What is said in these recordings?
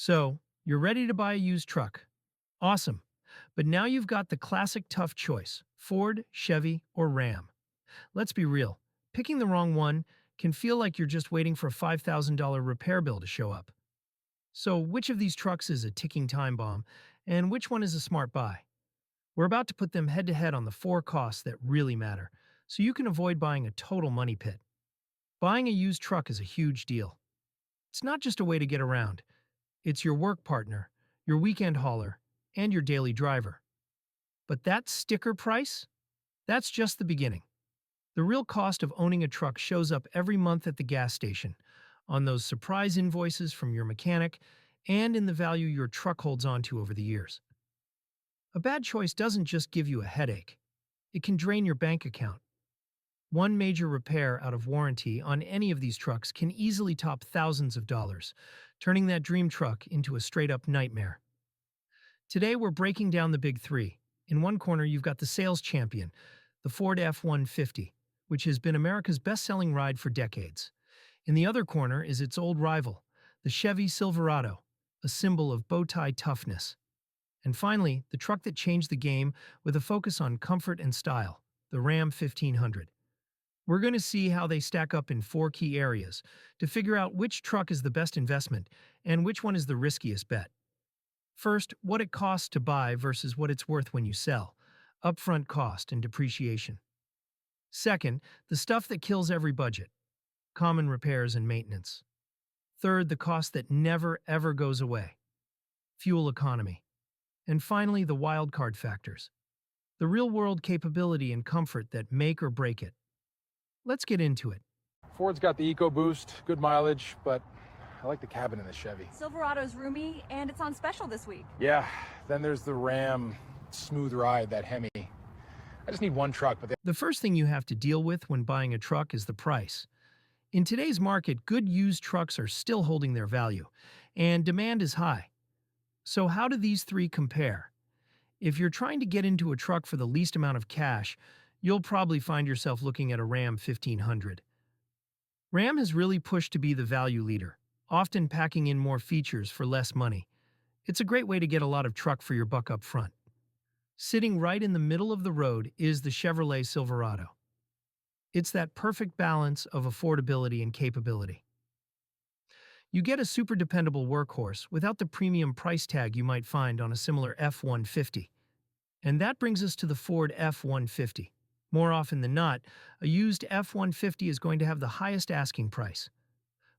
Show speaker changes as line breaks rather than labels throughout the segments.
So, you're ready to buy a used truck. Awesome. But now you've got the classic tough choice: Ford, Chevy, or Ram. Let's be real. Picking the wrong one can feel like you're just waiting for a $5,000 repair bill to show up. So, which of these trucks is a ticking time bomb, and which one is a smart buy? We're about to put them head to head on the four costs that really matter, so you can avoid buying a total money pit. Buying a used truck is a huge deal. It's not just a way to get around, it's your work partner, your weekend hauler, and your daily driver. But that sticker price? That's just the beginning. The real cost of owning a truck shows up every month at the gas station, on those surprise invoices from your mechanic, and in the value your truck holds onto over the years. A bad choice doesn't just give you a headache. It can drain your bank account. One major repair out of warranty on any of these trucks can easily top thousands of dollars, turning that dream truck into a straight-up nightmare. Today we're breaking down the big three. In one corner you've got the sales champion, the Ford F-150, which has been America's best-selling ride for decades. In the other corner is its old rival, the Chevy Silverado, a symbol of bow-tie toughness. And finally, the truck that changed the game with a focus on comfort and style, the Ram 1500. We're going to see how they stack up in four key areas to figure out which truck is the best investment and which one is the riskiest bet. First, what it costs to buy versus what it's worth when you sell, upfront cost and depreciation. Second, the stuff that kills every budget, common repairs and maintenance. Third, the cost that never ever goes away, fuel economy. And finally, the wild card factors, the real-world capability and comfort that make or break it. Let's get into it.
Ford's got the EcoBoost, good mileage, but I like the cabin in the Chevy.
Silverado's roomy, and it's on special this week.
Yeah, then there's the Ram, smooth ride, that Hemi. I just need one truck, but
The first thing you have to deal with when buying a truck is the price. In today's market, good used trucks are still holding their value, and demand is high. So how do these three compare? If you're trying to get into a truck for the least amount of cash, you'll probably find yourself looking at a Ram 1500. Ram has really pushed to be the value leader, often packing in more features for less money. It's a great way to get a lot of truck for your buck up front. Sitting right in the middle of the road is the Chevrolet Silverado. It's that perfect balance of affordability and capability. You get a super dependable workhorse without the premium price tag you might find on a similar F-150. And that brings us to the Ford F-150. More often than not, a used F-150 is going to have the highest asking price.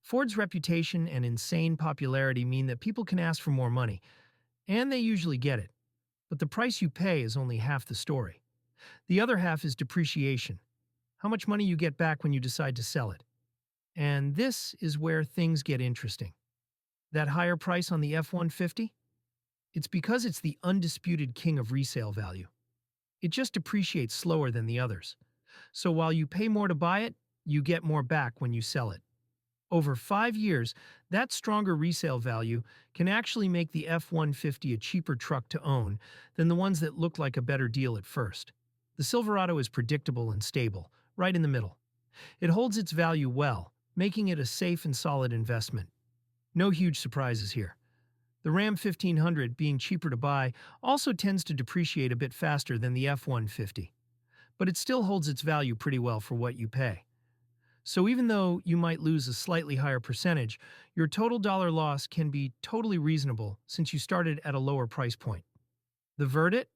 Ford's reputation and insane popularity mean that people can ask for more money, and they usually get it. But the price you pay is only half the story. The other half is depreciation, how much money you get back when you decide to sell it. And this is where things get interesting. That higher price on the F-150? It's because it's the undisputed king of resale value. It just depreciates slower than the others. So while you pay more to buy it, you get more back when you sell it. Over 5 years, that stronger resale value can actually make the F-150 a cheaper truck to own than the ones that look like a better deal at first. The Silverado is predictable and stable, right in the middle. It holds its value well, making it a safe and solid investment. No huge surprises here. The Ram 1500, being cheaper to buy, also tends to depreciate a bit faster than the F-150. But it still holds its value pretty well for what you pay. So even though you might lose a slightly higher percentage, your total dollar loss can be totally reasonable since you started at a lower price point. The verdict?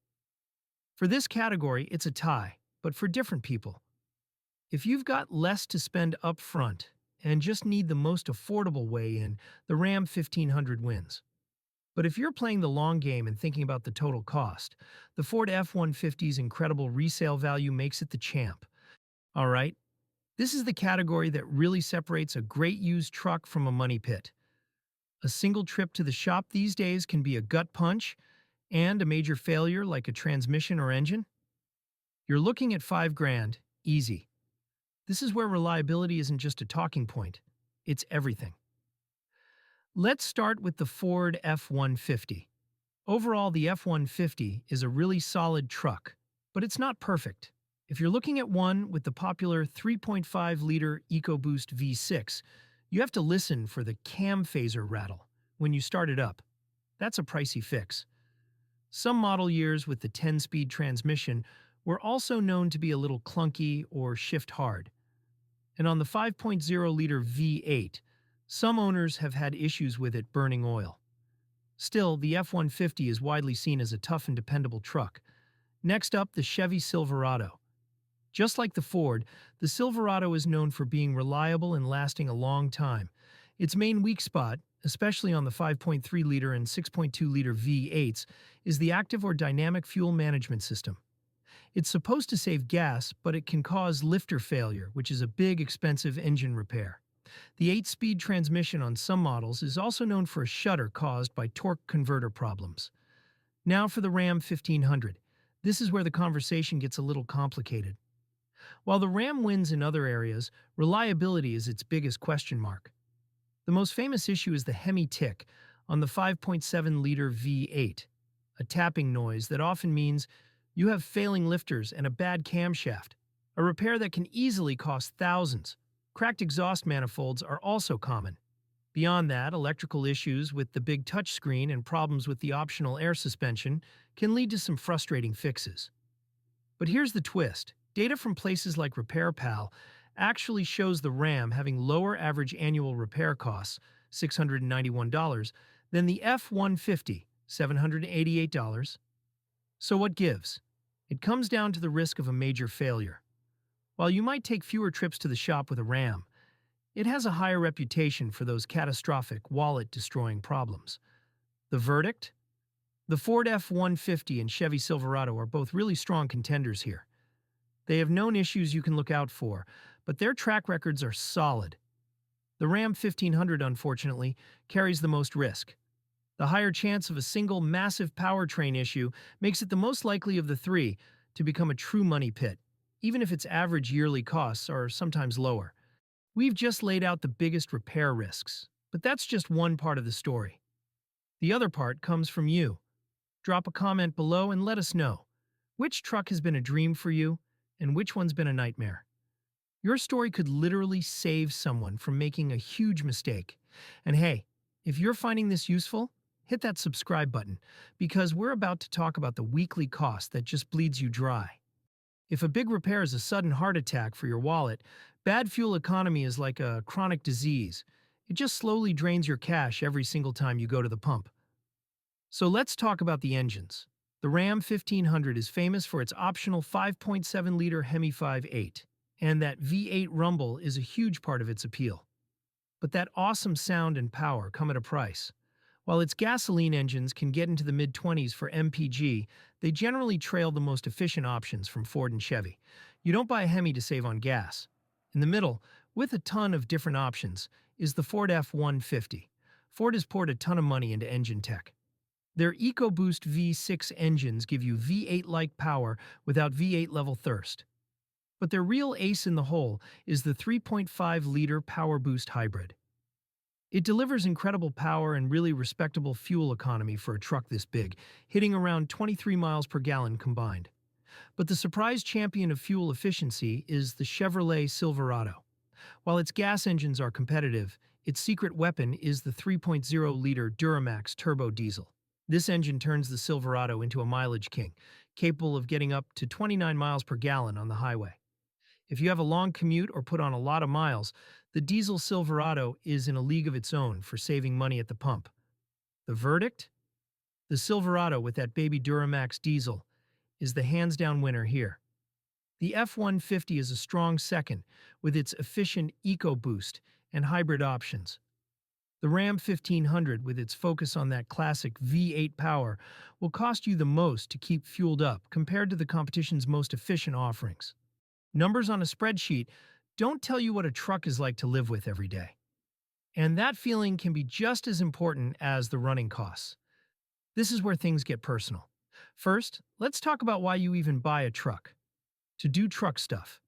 For this category, it's a tie, but for different people. If you've got less to spend up front and just need the most affordable way in, the Ram 1500 wins. But if you're playing the long game and thinking about the total cost, the Ford F-150's incredible resale value makes it the champ. All right, this is the category that really separates a great used truck from a money pit. A single trip to the shop these days can be a gut punch, and a major failure like a transmission or engine? You're looking at $5,000, easy. This is where reliability isn't just a talking point, it's everything. Let's start with the Ford F-150. Overall, the F-150 is a really solid truck, but it's not perfect. If you're looking at one with the popular 3.5-liter EcoBoost V6, you have to listen for the cam phaser rattle when you start it up. That's a pricey fix. Some model years with the 10-speed transmission were also known to be a little clunky or shift hard. And on the 5.0-liter V8, some owners have had issues with it burning oil. Still, the F-150 is widely seen as a tough and dependable truck. Next up, the Chevy Silverado. Just like the Ford, the Silverado is known for being reliable and lasting a long time. Its main weak spot, especially on the 5.3-liter and 6.2-liter V8s, is the active or dynamic fuel management system. It's supposed to save gas, but it can cause lifter failure, which is a big, expensive engine repair. The 8-speed transmission on some models is also known for a shudder caused by torque converter problems. Now for the Ram 1500. This is where the conversation gets a little complicated. While the Ram wins in other areas, reliability is its biggest question mark. The most famous issue is the Hemi tick on the 5.7-liter V8, a tapping noise that often means you have failing lifters and a bad camshaft, a repair that can easily cost thousands. Cracked exhaust manifolds are also common. Beyond that, electrical issues with the big touchscreen and problems with the optional air suspension can lead to some frustrating fixes. But here's the twist. Data from places like RepairPal actually shows the Ram having lower average annual repair costs, $691, than the F-150, $788. So what gives? It comes down to the risk of a major failure. While you might take fewer trips to the shop with a Ram, it has a higher reputation for those catastrophic, wallet-destroying problems. The verdict? The Ford F-150 and Chevy Silverado are both really strong contenders here. They have known issues you can look out for, but their track records are solid. The Ram 1500, unfortunately, carries the most risk. The higher chance of a single massive powertrain issue makes it the most likely of the three to become a true money pit, even if its average yearly costs are sometimes lower. We've just laid out the biggest repair risks, but that's just one part of the story. The other part comes from you. Drop a comment below and let us know. Which truck has been a dream for you, and which one's been a nightmare? Your story could literally save someone from making a huge mistake. And hey, if you're finding this useful, hit that subscribe button, because we're about to talk about the weekly cost that just bleeds you dry. If a big repair is a sudden heart attack for your wallet, bad fuel economy is like a chronic disease. It just slowly drains your cash every single time you go to the pump. So let's talk about the engines. The Ram 1500 is famous for its optional 5.7-liter Hemi 5.8, and that V8 rumble is a huge part of its appeal. But that awesome sound and power come at a price. While its gasoline engines can get into the mid-20s for MPG, they generally trail the most efficient options from Ford and Chevy. You don't buy a Hemi to save on gas. In the middle, with a ton of different options, is the Ford F-150. Ford has poured a ton of money into engine tech. Their EcoBoost V6 engines give you V8-like power without V8-level thirst. But their real ace in the hole is the 3.5-liter PowerBoost hybrid. It delivers incredible power and really respectable fuel economy for a truck this big, hitting around 23 miles per gallon combined. But the surprise champion of fuel efficiency is the Chevrolet Silverado. While its gas engines are competitive, its secret weapon is the 3.0-liter Duramax turbo diesel. This engine turns the Silverado into a mileage king, capable of getting up to 29 miles per gallon on the highway. If you have a long commute or put on a lot of miles, the diesel Silverado is in a league of its own for saving money at the pump. The verdict? The Silverado with that baby Duramax diesel is the hands-down winner here. The F-150 is a strong second with its efficient EcoBoost and hybrid options. The Ram 1500, with its focus on that classic V8 power, will cost you the most to keep fueled up compared to the competition's most efficient offerings. Numbers on a spreadsheet don't tell you what a truck is like to live with every day. And that feeling can be just as important as the running costs. This is where things get personal. First, let's talk about why you even buy a truck. To do truck stuff.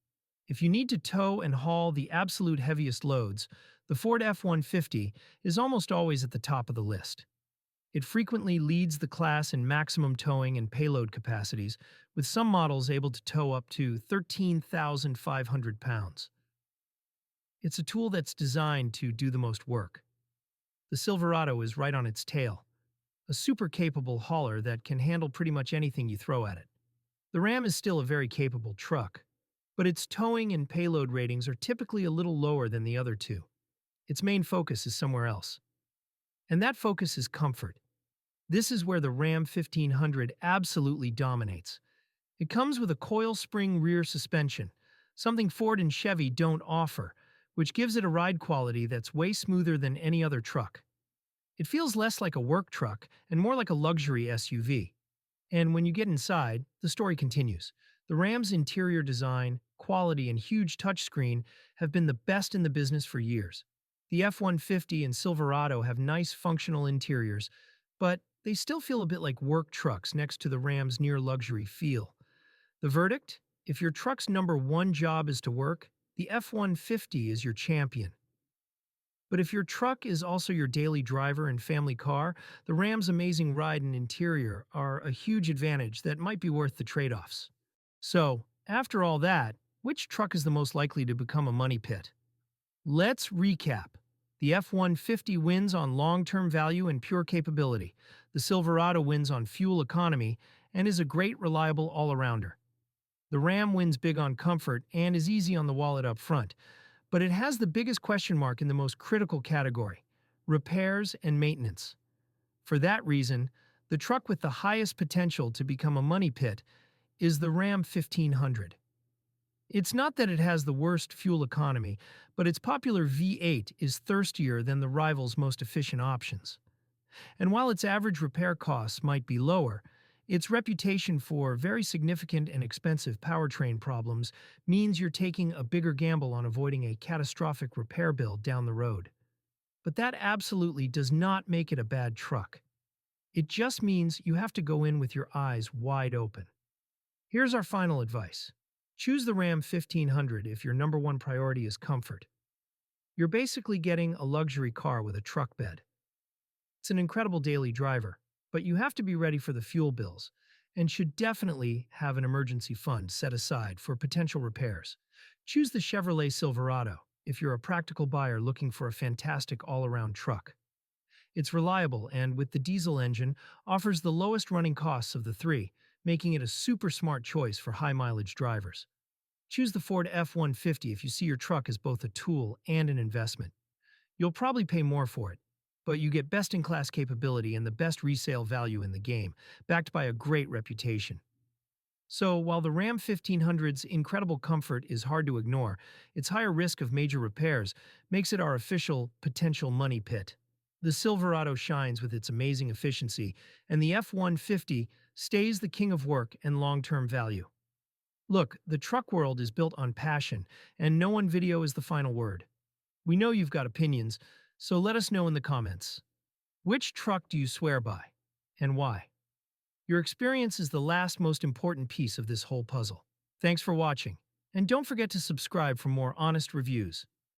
If you need to tow and haul the absolute heaviest loads, the Ford F-150 is almost always at the top of the list. It frequently leads the class in maximum towing and payload capacities, with some models able to tow up to 13,500 pounds. It's a tool that's designed to do the most work. The Silverado is right on its tail, a super capable hauler that can handle pretty much anything you throw at it. The Ram is still a very capable truck, but its towing and payload ratings are typically a little lower than the other two. Its main focus is somewhere else. And that focus is comfort. This is where the Ram 1500 absolutely dominates. It comes with a coil spring rear suspension, something Ford and Chevy don't offer, which gives it a ride quality that's way smoother than any other truck. It feels less like a work truck and more like a luxury SUV. And when you get inside, the story continues. The Ram's interior design, quality, and huge touchscreen have been the best in the business for years. The F-150 and Silverado have nice functional interiors, but they still feel a bit like work trucks next to the Ram's near-luxury feel. The verdict? If your truck's number one job is to work, the F-150 is your champion. But if your truck is also your daily driver and family car, the Ram's amazing ride and interior are a huge advantage that might be worth the trade-offs. So, after all that, which truck is the most likely to become a money pit? Let's recap. The F-150 wins on long-term value and pure capability. The Silverado wins on fuel economy and is a great, reliable all-arounder. The Ram wins big on comfort and is easy on the wallet up front, but it has the biggest question mark in the most critical category: repairs and maintenance. For that reason, the truck with the highest potential to become a money pit is the Ram 1500. It's not that it has the worst fuel economy, but its popular V8 is thirstier than the rival's most efficient options. And while its average repair costs might be lower, its reputation for very significant and expensive powertrain problems means you're taking a bigger gamble on avoiding a catastrophic repair bill down the road. But that absolutely does not make it a bad truck. It just means you have to go in with your eyes wide open. Here's our final advice. Choose the Ram 1500 if your number one priority is comfort. You're basically getting a luxury car with a truck bed. It's an incredible daily driver, but you have to be ready for the fuel bills and should definitely have an emergency fund set aside for potential repairs. Choose the Chevrolet Silverado if you're a practical buyer looking for a fantastic all-around truck. It's reliable and, with the diesel engine, offers the lowest running costs of the three, making it a super smart choice for high-mileage drivers. Choose the Ford F-150 if you see your truck as both a tool and an investment. You'll probably pay more for it, but you get best-in-class capability and the best resale value in the game, backed by a great reputation. So, while the Ram 1500's incredible comfort is hard to ignore, its higher risk of major repairs makes it our official potential money pit. The Silverado shines with its amazing efficiency, and the F-150 stays the king of work and long-term value. Look, the truck world is built on passion, and no one video is the final word. We know you've got opinions, so let us know in the comments. Which truck do you swear by, and why? Your experience is the last most important piece of this whole puzzle. Thanks for watching, and don't forget to subscribe for more honest reviews.